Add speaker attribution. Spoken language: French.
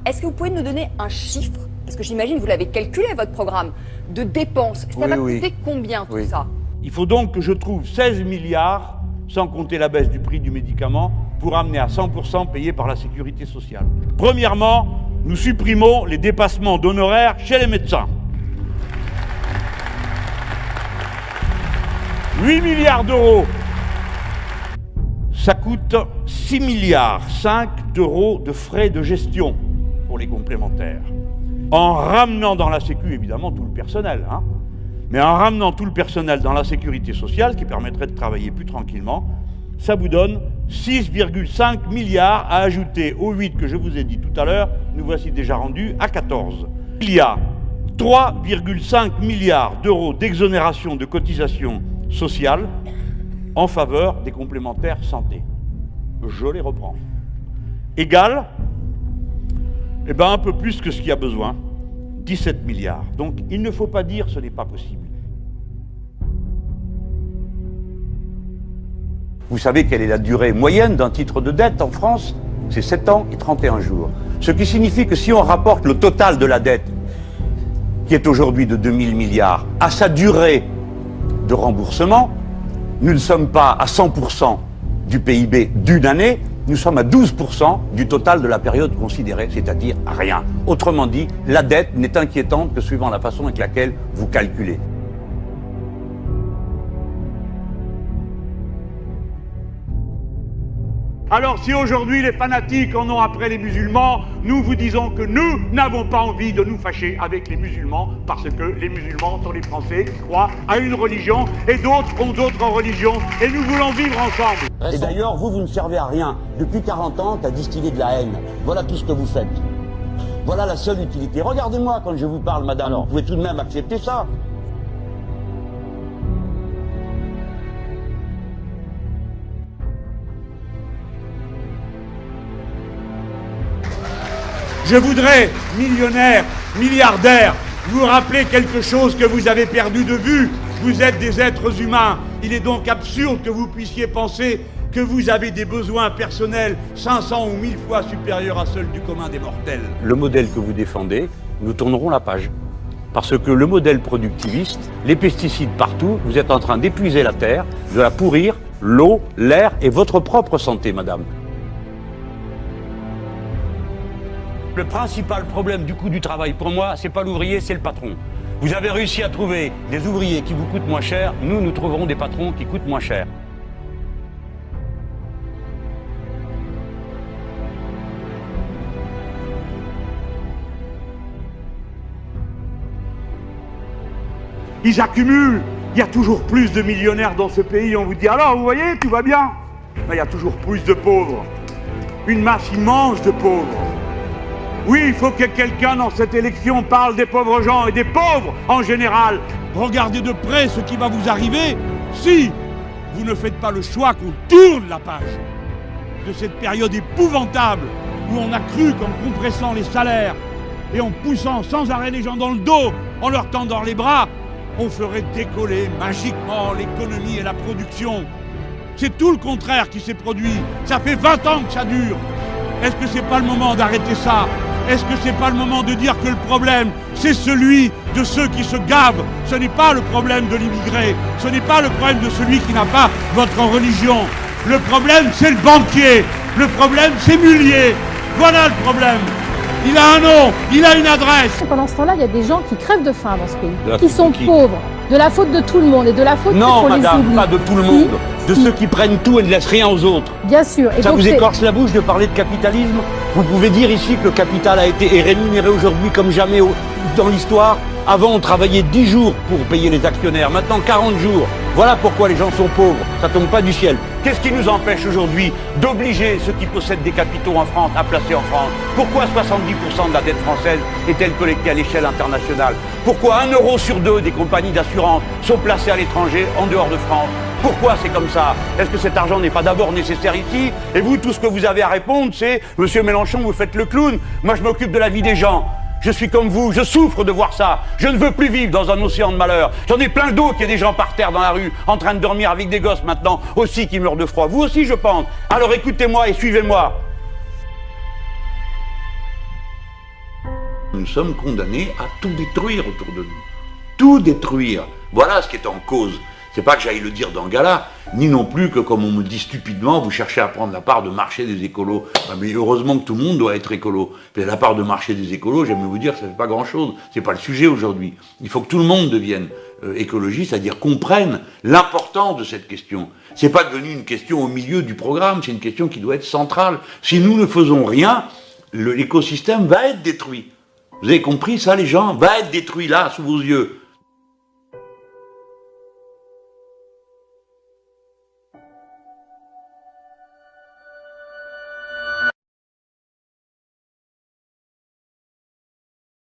Speaker 1: Est-ce que vous pouvez nous donner un chiffre? Parce que j'imagine que vous l'avez calculé, votre programme, de dépenses. Ça va coûter combien tout ça?
Speaker 2: Il faut donc que je trouve 16 milliards, sans compter la baisse du prix du médicament, pour amener à 100% payé par la sécurité sociale. Premièrement, nous supprimons les dépassements d'honoraires chez les médecins. 8 milliards d'euros. Ça coûte 6 milliards 5 d'euros de frais de gestion pour les complémentaires. En ramenant dans la Sécu, évidemment, tout le personnel, mais en ramenant tout le personnel dans la sécurité sociale, qui permettrait de travailler plus tranquillement, ça vous donne 6,5 milliards à ajouter aux 8 que je vous ai dit tout à l'heure. Nous voici déjà rendus à 14. Il y a 3,5 milliards d'euros d'exonération de cotisations sociales en faveur des complémentaires santé. Je les reprends. Égal, un peu plus que ce qu'il y a besoin, 17 milliards. Donc il ne faut pas dire ce n'est pas possible.
Speaker 3: Vous savez quelle est la durée moyenne d'un titre de dette en France? C'est 7 ans et 31 jours. Ce qui signifie que si on rapporte le total de la dette, qui est aujourd'hui de 2000 milliards, à sa durée de remboursement, nous ne sommes pas à 100% du PIB d'une année, nous sommes à 12% du total de la période considérée, c'est-à-dire rien. Autrement dit, la dette n'est inquiétante que suivant la façon avec laquelle vous calculez.
Speaker 2: Alors si aujourd'hui les fanatiques en ont après les musulmans, nous vous disons que nous n'avons pas envie de nous fâcher avec les musulmans parce que les musulmans sont les Français qui croient à une religion et d'autres ont d'autres religions et nous voulons vivre ensemble.
Speaker 3: Et d'ailleurs, vous ne servez à rien. Depuis 40 ans, qu'à distiller de la haine. Voilà tout ce que vous faites. Voilà la seule utilité. Regardez-moi quand je vous parle, madame. Alors, vous pouvez tout de même accepter ça.
Speaker 2: Je voudrais, millionnaire, milliardaire, vous rappeler quelque chose que vous avez perdu de vue. Vous êtes des êtres humains. Il est donc absurde que vous puissiez penser que vous avez des besoins personnels 500 ou 1000 fois supérieurs à ceux du commun des mortels.
Speaker 3: Le modèle que vous défendez, nous tournerons la page. Parce que le modèle productiviste, les pesticides partout, vous êtes en train d'épuiser la terre, de la pourrir, l'eau, l'air et votre propre santé, madame. Le principal problème du coût du travail, pour moi, c'est pas l'ouvrier, c'est le patron. Vous avez réussi à trouver des ouvriers qui vous coûtent moins cher, nous trouverons des patrons qui coûtent moins cher.
Speaker 2: Ils accumulent. Il y a toujours plus de millionnaires dans ce pays. On vous dit alors, vous voyez, tout va bien. Mais il y a toujours plus de pauvres. Une masse immense de pauvres. Oui, il faut que quelqu'un dans cette élection parle des pauvres gens et des pauvres en général. Regardez de près ce qui va vous arriver si vous ne faites pas le choix qu'on tourne la page de cette période épouvantable où on a cru qu'en compressant les salaires et en poussant sans arrêt les gens dans le dos, en leur tendant les bras, on ferait décoller magiquement l'économie et la production. C'est tout le contraire qui s'est produit. Ça fait 20 ans que ça dure. Est-ce que c'est pas le moment d'arrêter ça? Est-ce que c'est pas le moment de dire que le problème, c'est celui de ceux qui se gavent? Ce n'est pas le problème de l'immigré, ce n'est pas le problème de celui qui n'a pas votre religion. Le problème, c'est le banquier. Le problème, c'est Mullier. Voilà le problème. Il a un nom, il a une adresse.
Speaker 4: Pendant ce temps-là, il y a des gens qui crèvent de faim dans ce pays, qui sont pauvres, de la faute de tout le monde et de la faute qu'on les oublie.
Speaker 3: Non, madame, pas de tout le monde, de ceux qui prennent tout et ne laissent rien aux autres.
Speaker 4: Bien sûr. Et
Speaker 3: ça
Speaker 4: donc
Speaker 3: vous écorche la bouche de parler de capitalisme? Vous pouvez dire ici que le capital a été rémunéré aujourd'hui comme jamais dans l'histoire. Avant, on travaillait 10 jours pour payer les actionnaires, maintenant 40 jours. Voilà pourquoi les gens sont pauvres, ça tombe pas du ciel. Qu'est-ce qui nous empêche aujourd'hui d'obliger ceux qui possèdent des capitaux en France à placer en France? Pourquoi 70% de la dette française est-elle collectée à l'échelle internationale? Pourquoi 1 euro sur 2 des compagnies d'assurance sont placées à l'étranger, en dehors de France? Pourquoi c'est comme ça? Est-ce que cet argent n'est pas d'abord nécessaire ici? Et vous, tout ce que vous avez à répondre, c'est « Monsieur Mélenchon, vous faites le clown, moi je m'occupe de la vie des gens ». Je suis comme vous, je souffre de voir ça. Je ne veux plus vivre dans un océan de malheur. J'en ai plein d'eau qu'il y a des gens par terre dans la rue, en train de dormir avec des gosses maintenant, aussi qui meurent de froid. Vous aussi, je pense. Alors écoutez-moi et suivez-moi. Nous sommes condamnés à tout détruire autour de nous. Tout détruire. Voilà ce qui est en cause. C'est pas que j'aille le dire dans Gala, ni non plus que, comme on me dit stupidement, vous cherchez à prendre la part de marché des écolos. Ah, mais heureusement que tout le monde doit être écolo. Mais la part de marché des écolos, j'aime vous dire, ça fait pas grand-chose. C'est pas le sujet aujourd'hui. Il faut que tout le monde devienne écologiste, c'est-à-dire comprenne l'importance de cette question. C'est pas devenu une question au milieu du programme, c'est une question qui doit être centrale. Si nous ne faisons rien, l'écosystème va être détruit. Vous avez compris ça, les gens? Va être détruit là, sous vos yeux.